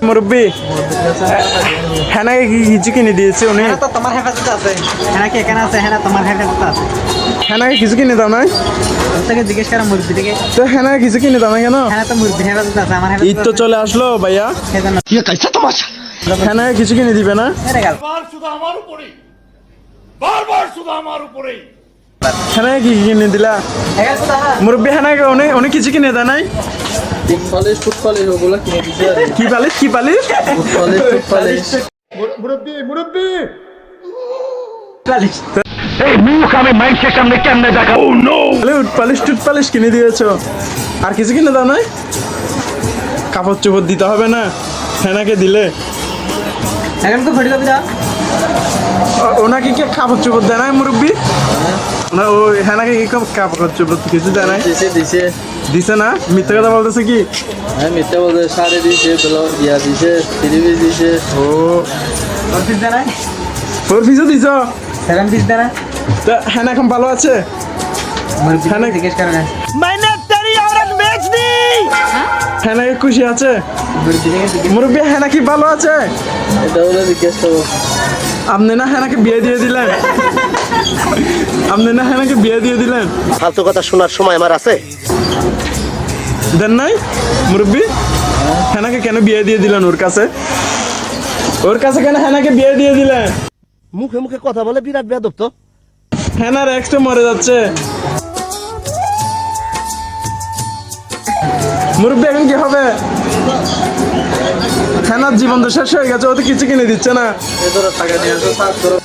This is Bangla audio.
মুরব্বি হেনাকে কিছু কিনে দিয়েছে উনি। তো তোমার হেফাজতে আছে, হ্যাঁ কি এখানে আছে, হ্যাঁ তোমার হেফাজতে আছে। হেনাকে কিছু কিনে দাও নাই? তোকে জিজ্ঞেস করা মুরব্বি থেকে। তো হেনাকে কিছু কিনে দাও না কেন? হ্যাঁ তো মুরব্বির হেফাজতে আছে, আমার ঈদ তো চলে আসলো ভাইয়া, হেনাকে কিছু কিনে দিবে না? হেনাকে কি কিনে দিলা মুরব্বি? হেনাকে উনি কিছু কিনে দেয় নাই? কি পালিশ কি পালিশ? পালিশ টুট পালিশ কিনে দিয়েছো, আর কিছু কিনে দাও নাই? কাপড় চোপড় দিতে হবে না হেনাকে দিলে? এখন তো ফটোকপি দাও। ওনাকে কি কাপড় চোপড় দেয় নাই মুরব্বি? না ও হেনাকে কি কাপড় চোপড় কিছু দেয় নাই? দিছে না? মিথ্যা কথা বলতেছে কি? মিথ্যা বলতে শাড়ি দিছে, ইয়া দিছে, থ্রি পিস দিছে। ও তোর পিস দেয় না? 4 পিসও দিছ? 7 পিস দেয় না? তা হেনা এখন ভালো আছে? মুরব্বি হ্যাঁ, জিজ্ঞেস করে না। হেনাকে খুশি আছে মুরব্বি? হেনা কি ভালো আছে? এটা বলে জিজ্ঞেস করবো। আপনি না হেনাকে বিয়ে দিয়ে দিলেন? আপনি না হেনাকে বিয়ে দিয়ে দিলেন? ফালতু কথা শোনার সময় আমার আছে? দেন নাই মুরব্বি? হেনাকে কেন বিয়ে দিয়ে দিলেন ওর কাছে? ওর কাছে কেন হেনাকে বিয়ে দিয়ে দিলেন? মুখে মুখে কথা বলে বিরাট বেয়াদব তো। হেনার এক্সটা মরে যাচ্ছে মুরব্বি, এখন কি হবে? হেনার জীবন তো শেষ হয়ে গেছে, ও তো কিছু কিনে দিচ্ছে না। এ ধরো টাকা নিয়ে আসো, সার্চ করো।